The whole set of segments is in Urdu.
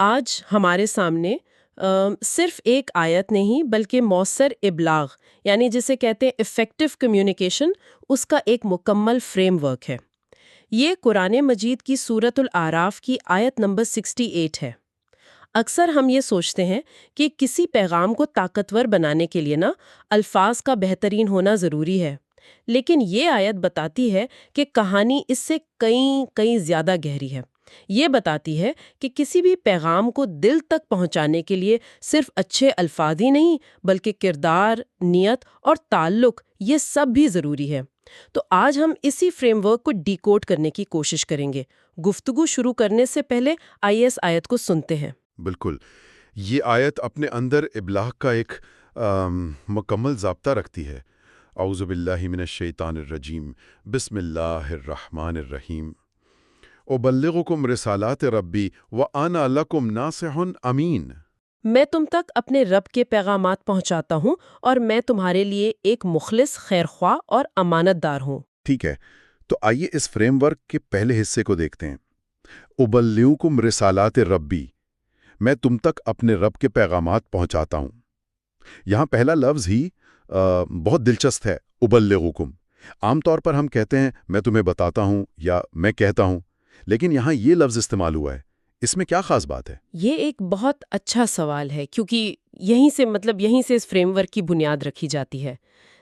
آج ہمارے سامنے صرف ایک آیت نہیں بلکہ مؤثر ابلاغ یعنی جسے کہتے ہیں افیکٹو کمیونیکیشن، اس کا ایک مکمل فریم ورک ہے۔ یہ قرآن مجید کی سورۃ الاعراف کی آیت نمبر 68 ہے۔ اکثر ہم یہ سوچتے ہیں کہ کسی پیغام کو طاقتور بنانے کے لیے الفاظ کا بہترین ہونا ضروری ہے، لیکن یہ آیت بتاتی ہے کہ کہانی اس سے کئی زیادہ گہری ہے۔ یہ بتاتی ہے کہ کسی بھی پیغام کو دل تک پہنچانے کے لیے صرف اچھے الفاظ ہی نہیں بلکہ کردار، نیت اور تعلق یہ سب بھی ضروری ہے۔ تو آج ہم اسی فریم ورک کو ڈیکوڈ کرنے کی کوشش کریں گے۔ گفتگو شروع کرنے سے پہلے آئیے اس آیت کو سنتے ہیں۔ بالکل، یہ آیت اپنے اندر ابلاغ کا ایک مکمل ضابطہ رکھتی ہے۔ اعوذ باللہ من الشیطان الرجیم، بسم اللہ الرحمن الرحیم۔ ابلغکم رسالات ربی وانا لکم ناصح امین۔ میں تم تک اپنے رب کے پیغامات پہنچاتا ہوں اور میں تمہارے لیے ایک مخلص، خیرخواہ اور امانت دار ہوں۔ ٹھیک ہے، تو آئیے اس فریم ورک کے پہلے حصے کو دیکھتے ہیں۔ ابلغکم رسالات ربی، میں تم تک اپنے رب کے پیغامات پہنچاتا ہوں۔ یہاں پہلا لفظ ہی بہت دلچسپ ہے، ابلغکم۔ عام طور پر ہم کہتے ہیں میں تمہیں بتاتا ہوں یا میں کہتا ہوں، لیکن یہاں یہ لفظ استعمال ہوا ہے۔ اس میں کیا خاص بات ہے؟ یہ ایک بہت اچھا سوال ہے کیونکہ یہیں سے اس فریم ورک کی بنیاد رکھی جاتی ہے۔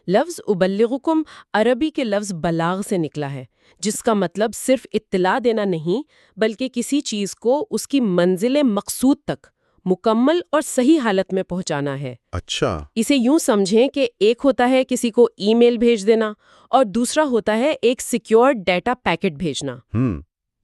لفظ ابلغکم عربی کے لفظ بلاغ سے نکلا ہے، جس کا مطلب صرف اطلاع دینا نہیں بلکہ کسی چیز کو اس کی منزل مقصود تک مکمل اور صحیح حالت میں پہنچانا ہے۔ اچھا، اسے یوں سمجھیں کہ ایک ہوتا ہے کسی کو ای میل بھیج دینا اور دوسرا ہوتا ہے ایک سیکیور ڈیٹا پیکٹ بھیجنا،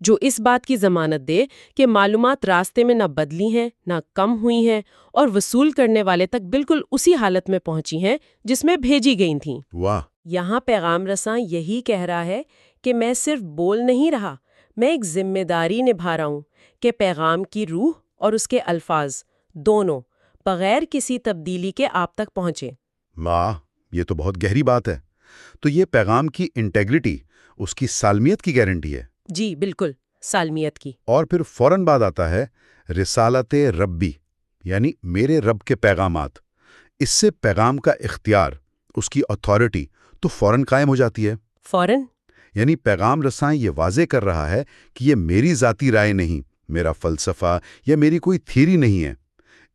جو اس بات کی ضمانت دے کہ معلومات راستے میں نہ بدلی ہیں نہ کم ہوئی ہیں اور وصول کرنے والے تک بالکل اسی حالت میں پہنچی ہیں جس میں بھیجی گئی تھیں۔ واہ، یہاں پیغام رساں یہی کہہ رہا ہے کہ میں صرف بول نہیں رہا، میں ایک ذمہ داری نبھا رہا ہوں کہ پیغام کی روح اور اس کے الفاظ دونوں بغیر کسی تبدیلی کے آپ تک پہنچے۔ واہ، یہ تو بہت گہری بات ہے۔ تو یہ پیغام کی انٹیگریٹی، اس کی سالمیت کی گارنٹی ہے۔ جی بالکل، سالمیت کی۔ اور پھر فوراً بعد آتا ہے رسالت ربی، یعنی میرے رب کے پیغامات۔ اس سے پیغام کا اختیار، اس کی اتھارٹی تو فوراً قائم ہو جاتی ہے۔ فوراً؟ یعنی پیغام رساں یہ واضح کر رہا ہے کہ یہ میری ذاتی رائے نہیں، میرا فلسفہ یا میری کوئی تھیری نہیں ہے۔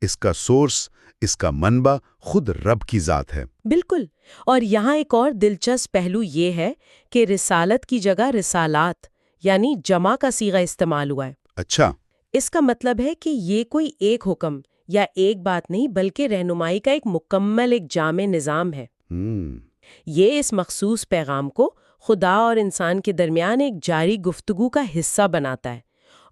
اس کا سورس، اس کا منبع خود رب کی ذات ہے۔ بالکل، اور یہاں ایک اور دلچسپ پہلو یہ ہے کہ رسالت کی جگہ رسالات یعنی جمع کا صیغہ استعمال ہوا ہے۔ اچھا، اس کا مطلب ہے کہ یہ کوئی ایک حکم یا ایک بات نہیں بلکہ رہنمائی کا ایک مکمل ایک جامع نظام ہے۔ یہ اس مخصوص پیغام کو خدا اور انسان کے درمیان ایک جاری گفتگو کا حصہ بناتا ہے۔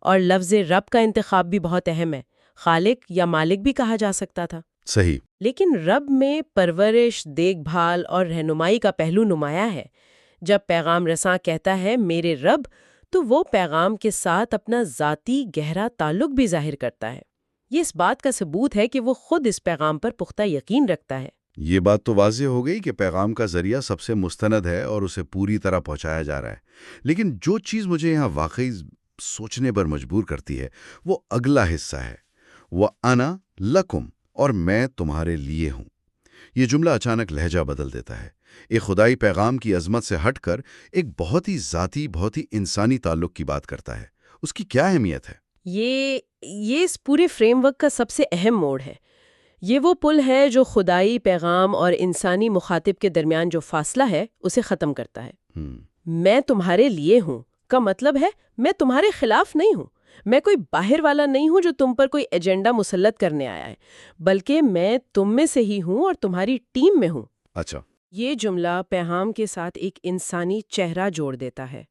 اور لفظ رب کا انتخاب بھی بہت اہم ہے، خالق یا مالک بھی کہا جا سکتا تھا۔ صحیح۔ لیکن رب میں پرورش، دیکھ بھال اور رہنمائی کا پہلو نمایاں ہے۔ جب پیغام رساں کہتا ہے میرے رب، تو وہ پیغام کے ساتھ اپنا ذاتی گہرا تعلق بھی ظاہر کرتا ہے۔ یہ اس بات کا ثبوت ہے کہ وہ خود اس پیغام پر پختہ یقین رکھتا ہے۔ یہ بات تو واضح ہو گئی کہ پیغام کا ذریعہ سب سے مستند ہے اور اسے پوری طرح پہنچایا جا رہا ہے۔ لیکن جو چیز مجھے یہاں واقعی سوچنے پر مجبور کرتی ہے وہ اگلا حصہ ہے، وَأَنَا لَكُمْ، اور میں تمہارے لیے ہوں۔ یہ جملہ اچانک لہجہ بدل دیتا ہے۔ ایک خدائی پیغام کی عظمت سے ہٹ کر ایک بہت ہی ذاتی، بہت ہی انسانی تعلق کی بات کرتا ہے۔ اس کی کیا اہمیت ہے؟ یہ اس پورے فریم ورک کا سب سے اہم موڑ ہے۔ یہ وہ پل ہے جو خدائی پیغام اور انسانی مخاطب کے درمیان جو فاصلہ ہے اسے ختم کرتا ہے۔ میں تمہارے لیے ہوں کا مطلب ہے میں تمہارے خلاف نہیں ہوں، میں کوئی باہر والا نہیں ہوں جو تم پر کوئی ایجنڈا مسلط کرنے آیا ہے، بلکہ میں تم میں سے ہی ہوں اور تمہاری ٹیم میں ہوں۔ اچھا، یہ جملہ پیغام کے ساتھ ایک انسانی چہرہ جوڑ دیتا ہے۔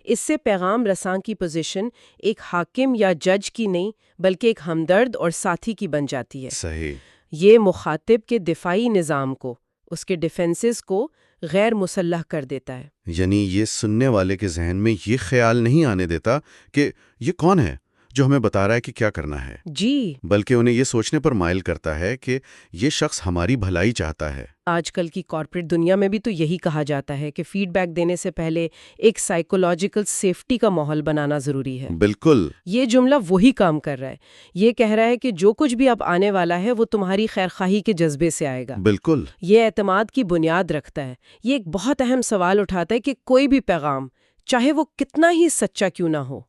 اس سے پیغام رساں کی پوزیشن ایک حاکم یا جج کی نہیں بلکہ ایک ہمدرد اور ساتھی کی بن جاتی ہے۔ صحیح۔ یہ مخاطب کے دفاعی نظام کو، اس کے ڈیفنسز کو غیر مسلح کر دیتا ہے۔ یعنی یہ سننے والے کے ذہن میں یہ خیال نہیں آنے دیتا کہ یہ کون ہے، جو ہمیں بتا رہا ہے کہ کیا کرنا ہے، جی، بلکہ انہیں یہ سوچنے پر مائل کرتا ہے کہ یہ شخص ہماری بھلائی چاہتا ہے۔ آج کل کی کارپوریٹ دنیا میں بھی تو یہی کہا جاتا ہے کہ فیڈ بیک دینے سے پہلے ایک سائیکولوجیکل سیفٹی کا ماحول بنانا ضروری ہے۔ بالکل۔ یہ جملہ وہی کام کر رہا ہے۔ یہ کہہ رہا ہے کہ جو کچھ بھی اب آنے والا ہے وہ تمہاری خیرخواہی کے جذبے سے آئے گا۔ بالکل۔ یہ اعتماد کی بنیاد رکھتا ہے۔ یہ ایک بہت اہم سوال اٹھاتا ہے کہ کوئی بھی پیغام، چاہے وہ کتنا ہی سچا کیوں نہ ہو،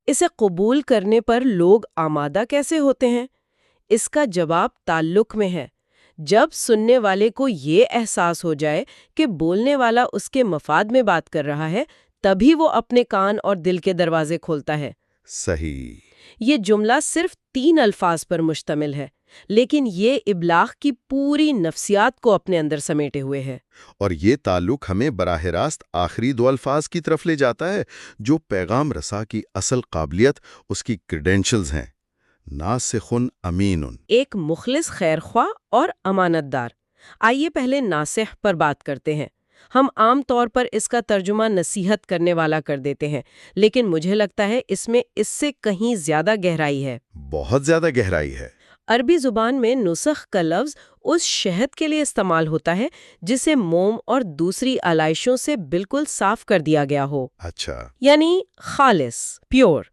اسے قبول کرنے پر لوگ آمادہ کیسے ہوتے ہیں؟ اس کا جواب تعلق میں ہے۔ جب سننے والے کو یہ احساس ہو جائے کہ بولنے والا اس کے مفاد میں بات کر رہا ہے، تبھی وہ اپنے کان اور دل کے دروازے کھولتا ہے۔ صحیح۔ یہ جملہ صرف 3 الفاظ پر مشتمل ہے، لیکن یہ ابلاغ کی پوری نفسیات کو اپنے اندر سمیٹے ہوئے ہے۔ اور یہ تعلق ہمیں براہ راست آخری 2 الفاظ کی طرف لے جاتا ہے، جو پیغام رساں کی اصل قابلیت، اس کی کریڈینشلز ہیں۔ ناصحٌ امین۔ ایک مخلص خیرخواہ اور امانت دار۔ آئیے پہلے ناصح پر بات کرتے ہیں۔ ہم عام طور پر اس کا ترجمہ نصیحت کرنے والا کر دیتے ہیں، لیکن مجھے لگتا ہے اس میں اس سے کہیں زیادہ گہرائی ہے۔ بہت زیادہ گہرائی ہے۔ عربی زبان میں نسخ کا لفظ اس شہد کے لیے استعمال ہوتا ہے جسے موم اور دوسری آلائشوں سے بالکل صاف کر دیا گیا ہو، اچھا۔ یعنی خالص، پیور۔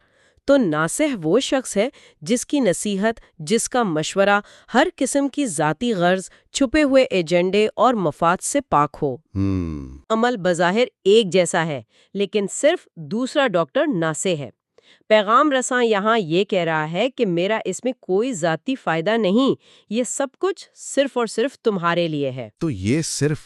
تو ناصح وہ شخص ہے جس کی نصیحت، جس کا مشورہ ہر قسم کی ذاتی غرض، چھپے ہوئے ایجنڈے اور مفاد سے پاک ہو۔ عمل بظاہر ایک جیسا ہے، لیکن صرف دوسرا ڈاکٹر ناصح ہے۔ پیغام رساں یہاں یہ کہہ رہا ہے کہ میرا اس میں کوئی ذاتی فائدہ نہیں، یہ سب کچھ صرف اور صرف تمہارے لیے ہے۔ تو یہ صرف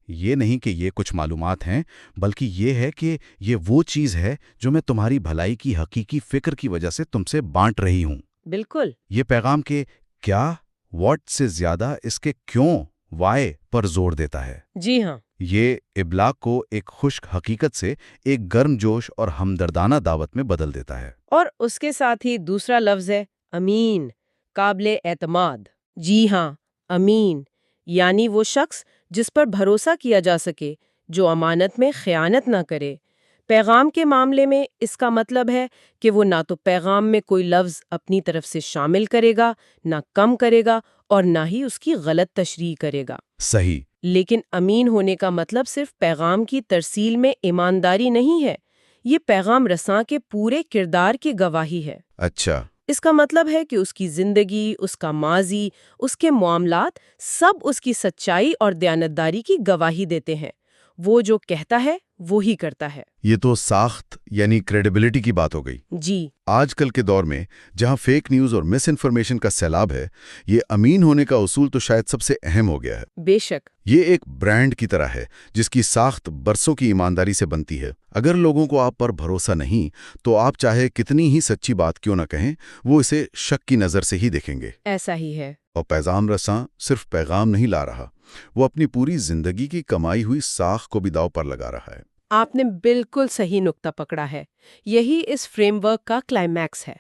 یہ نہیں کہ یہ کچھ معلومات ہیں، بلکہ یہ ہے کہ یہ وہ چیز ہے جو میں تمہاری بھلائی کی حقیقی فکر کی وجہ سے تم سے بانٹ رہی ہوں۔ بالکل۔ یہ پیغام کے کیا، واٹ سے زیادہ اس کے کیوں، وائے پر زور دیتا ہے۔ جی ہاں۔ یہ ابلاغ کو ایک خشک حقیقت سے ایک گرم جوش اور ہمدردانہ دعوت میں بدل دیتا ہے۔ اور اس کے ساتھ ہی دوسرا لفظ ہے امین، قابل اعتماد۔ جی ہاں، امین یعنی وہ شخص جس پر بھروسہ کیا جا سکے، جو امانت میں خیانت نہ کرے۔ پیغام کے معاملے میں اس کا مطلب ہے کہ وہ نہ تو پیغام میں کوئی لفظ اپنی طرف سے شامل کرے گا، نہ کم کرے گا، اور نہ ہی اس کی غلط تشریح کرے گا۔ صحیح۔ لیکن امین ہونے کا مطلب صرف پیغام کی ترسیل میں ایمانداری نہیں ہے، یہ پیغام رساں کے پورے کردار کی گواہی ہے۔ اچھا۔ اس کا مطلب ہے کہ اس کی زندگی، اس کا ماضی، اس کے معاملات، سب اس کی سچائی اور دیانتداری کی گواہی دیتے ہیں۔ وہ جو کہتا ہے وہی کرتا ہے۔ یہ تو ساخت یعنی کریڈیبلٹی کی بات ہو گئی۔ جی۔ آج کل کے دور میں جہاں فیک نیوز اور مس انفارمیشن کا سیلاب ہے، یہ امین ہونے کا اصول تو شاید سب سے اہم ہو گیا ہے۔ بے شک۔ یہ ایک برانڈ کی طرح ہے جس کی ساخت برسوں کی ایمانداری سے بنتی ہے۔ اگر لوگوں کو آپ پر بھروسہ نہیں تو آپ چاہے کتنی ہی سچی بات کیوں نہ کہیں، وہ اسے شک کی نظر سے ہی دیکھیں گے۔ ایسا ہی ہے۔ اور پیغام رساں صرف پیغام نہیں لا رہا، وہ اپنی پوری زندگی کی کمائی ہوئی ساخت کو بھی داؤ پر لگا رہا ہے۔ آپ نے بالکل صحیح نقطہ پکڑا ہے۔ یہی اس فریم ورک کا کلائمیکس ہے۔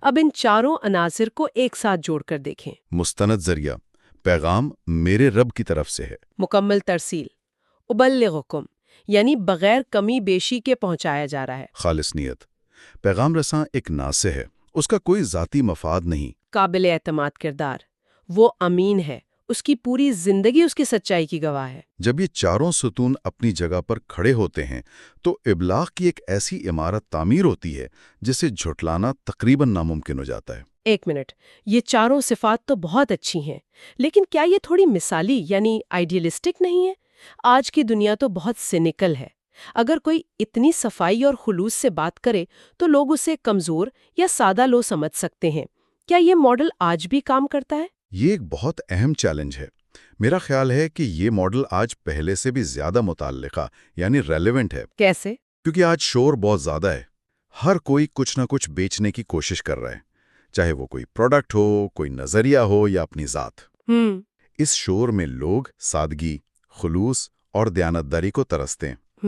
اب ان چاروں عناصر کو ایک ساتھ جوڑ کر دیکھیں۔ مستند ذریعہ، پیغام میرے رب کی طرف سے ہے۔ مکمل ترسیل، ابلغکم، یعنی بغیر کمی بیشی کے پہنچایا جا رہا ہے۔ خالص نیت، پیغام رساں ایک ناصح ہے، اس کا کوئی ذاتی مفاد نہیں۔ قابل اعتماد کردار، وہ امین ہے، اس کی پوری زندگی اس کی سچائی کی گواہ ہے۔ جب یہ چاروں ستون اپنی جگہ پر کھڑے ہوتے ہیں تو ابلاغ کی ایک ایسی عمارت تعمیر ہوتی ہے جسے جھٹلانا تقریباً ناممکن ہو جاتا ہے۔ ایک منٹ، یہ چاروں صفات تو بہت اچھی ہیں، لیکن کیا یہ تھوڑی مثالی یعنی آئیڈیلسٹک نہیں ہے؟ آج کی دنیا تو بہت سینیکل ہے۔ اگر کوئی اتنی صفائی اور خلوص سے بات کرے تو لوگ اسے کمزور یا سادہ لو سمجھ سکتے ہیں۔ کیا یہ ماڈل آج بھی کام کرتا ہے؟ یہ ایک بہت اہم چیلنج ہے۔ میرا خیال ہے کہ یہ ماڈل آج پہلے سے بھی زیادہ متعلقہ یعنی ریلیونٹ ہے۔ کیسے؟ کیونکہ آج شور بہت زیادہ ہے، ہر کوئی کچھ نہ کچھ بیچنے کی کوشش کر رہا ہے، چاہے وہ کوئی پروڈکٹ ہو، کوئی نظریہ ہو یا اپنی ذات۔ اس شور میں لوگ سادگی، خلوص اور دیانتداری کو ترستے ہیں۔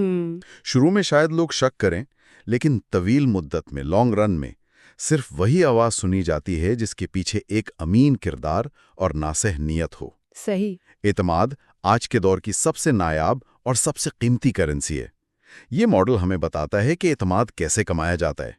شروع میں شاید لوگ شک کریں، لیکن طویل مدت میں، لانگ رن میں، صرف وہی آواز سنی جاتی ہے جس کے پیچھے ایک امین کردار اور ناصح نیت ہو۔ صحیح۔ اعتماد آج کے دور کی سب سے نایاب اور سب سے قیمتی کرنسی ہے۔ یہ ماڈل ہمیں بتاتا ہے کہ اعتماد کیسے کمایا جاتا ہے۔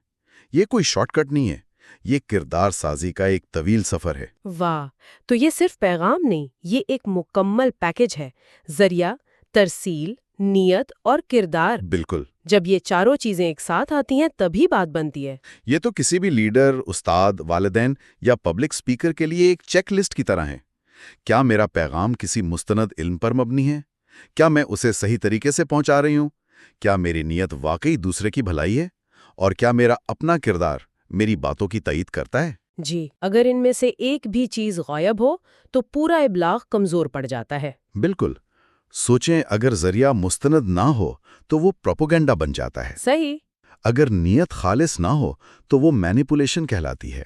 یہ کوئی شارٹ کٹ نہیں ہے، یہ کردار سازی کا ایک طویل سفر ہے۔ واہ، تو یہ صرف پیغام نہیں، یہ ایک مکمل پیکج ہے، ذریعہ، ترسیل، نیت اور کردار۔ بالکل۔ جب یہ چاروں چیزیں ایک ساتھ آتی ہیں تبھی بات بنتی ہے۔ یہ تو کسی بھی لیڈر، استاد، والدین یا پبلک سپیکر کے لیے ایک چیک لسٹ کی طرح ہے۔ کیا میرا پیغام کسی مستند علم پر مبنی ہے؟ کیا میں اسے صحیح طریقے سے پہنچا رہی ہوں؟ کیا میری نیت واقعی دوسرے کی بھلائی ہے؟ اور کیا میرا اپنا کردار میری باتوں کی تائید کرتا ہے؟ جی، اگر ان میں سے ایک بھی چیز غائب ہو تو پورا ابلاغ کمزور پڑ جاتا ہے۔ بالکل۔ سوچیں، اگر ذریعہ مستند نہ ہو تو وہ پروپیگنڈا بن جاتا ہے۔ صحیح۔ اگر نیت خالص نہ ہو تو وہ مینیپولیشن کہلاتی ہے۔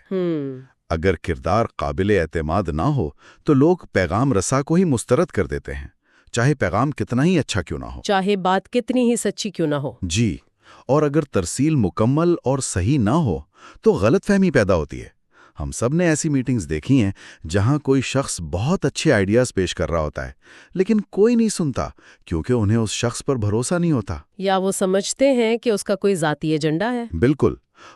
اگر کردار قابل اعتماد نہ ہو تو لوگ پیغام رسا کو ہی مسترد کر دیتے ہیں، چاہے پیغام کتنا ہی اچھا کیوں نہ ہو، چاہے بات کتنی ہی سچی کیوں نہ ہو۔ جی۔ اور اگر ترسیل مکمل اور صحیح نہ ہو تو غلط فہمی پیدا ہوتی ہے۔ ہم سب نے ایسی میٹنگز دیکھی ہیں جہاں کوئی شخص بہت اچھے آئیڈیاز پیش کر رہا ہوتا ہے لیکن کوئی نہیں سنتا کیونکہ انہیں اس شخص پر بھروسہ نہیں ہوتا، یا وہ سمجھتے ہیں کہ اس کا کوئی ذاتی ایجنڈا ہے۔ بالکل۔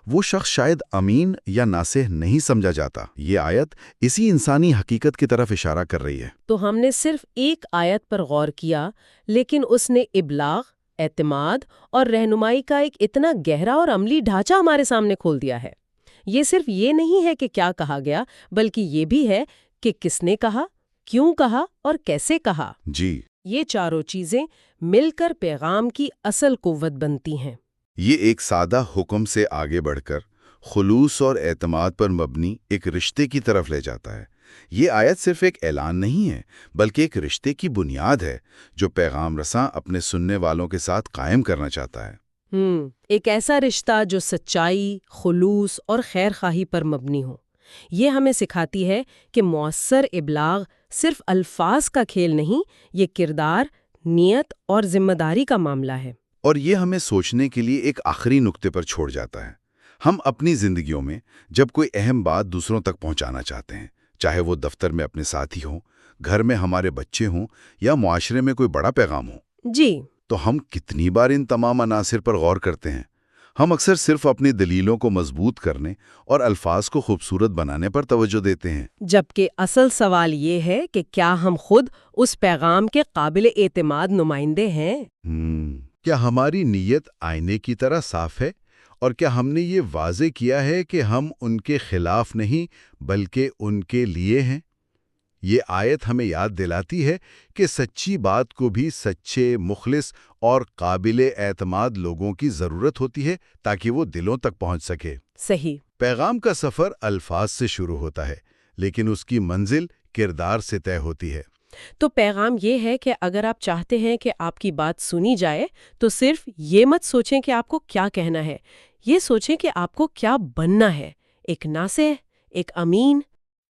وہ شخص شاید امین یا ناصح نہیں سمجھا جاتا۔ یہ آیت اسی انسانی حقیقت کی طرف اشارہ کر رہی ہے۔ تو ہم نے صرف ایک آیت پر غور کیا لیکن اس نے ابلاغ، اعتماد اور رہنمائی کا ایک اتنا گہرا اور عملی ڈھانچہ ہمارے سامنے کھول دیا ہے۔ یہ صرف یہ نہیں ہے کہ کیا کہا گیا بلکہ یہ بھی ہے کہ کس نے کہا، کیوں کہا اور کیسے کہا۔ جی۔ یہ چاروں چیزیں مل کر پیغام کی اصل قوت بنتی ہیں۔ یہ ایک سادہ حکم سے آگے بڑھ کر خلوص اور اعتماد پر مبنی ایک رشتے کی طرف لے جاتا ہے۔ یہ آیت صرف ایک اعلان نہیں ہے بلکہ ایک رشتے کی بنیاد ہے جو پیغام رساں اپنے سننے والوں کے ساتھ قائم کرنا چاہتا ہے۔ ایک ایسا رشتہ جو سچائی، خلوص اور خیر خواہی پر مبنی ہو۔ یہ ہمیں سکھاتی ہے کہ مؤثر ابلاغ صرف الفاظ کا کھیل نہیں، یہ کردار، نیت اور ذمہ داری کا معاملہ ہے۔ اور یہ ہمیں سوچنے کے لیے ایک آخری نقطے پر چھوڑ جاتا ہے۔ ہم اپنی زندگیوں میں جب کوئی اہم بات دوسروں تک پہنچانا چاہتے ہیں، چاہے وہ دفتر میں اپنے ساتھی ہوں، گھر میں ہمارے بچے ہوں یا معاشرے میں کوئی بڑا پیغام ہو، جی، تو ہم کتنی بار ان تمام عناصر پر غور کرتے ہیں؟ ہم اکثر صرف اپنی دلیلوں کو مضبوط کرنے اور الفاظ کو خوبصورت بنانے پر توجہ دیتے ہیں، جبکہ اصل سوال یہ ہے کہ کیا ہم خود اس پیغام کے قابل اعتماد نمائندے ہیں؟ کیا ہماری نیت آئینے کی طرح صاف ہے؟ اور کیا ہم نے یہ واضح کیا ہے کہ ہم ان کے خلاف نہیں بلکہ ان کے لیے ہیں؟ یہ آیت ہمیں یاد دلاتی ہے کہ سچی بات کو بھی سچے، مخلص اور قابل اعتماد لوگوں کی ضرورت ہوتی ہے تاکہ وہ دلوں تک پہنچ سکے۔ صحیح۔ پیغام کا سفر الفاظ سے شروع ہوتا ہے لیکن اس کی منزل کردار سے طے ہوتی ہے۔ تو پیغام یہ ہے کہ اگر آپ چاہتے ہیں کہ آپ کی بات سنی جائے تو صرف یہ مت سوچیں کہ آپ کو کیا کہنا ہے، یہ سوچیں کہ آپ کو کیا بننا ہے، ایک ناصح، ایک امین،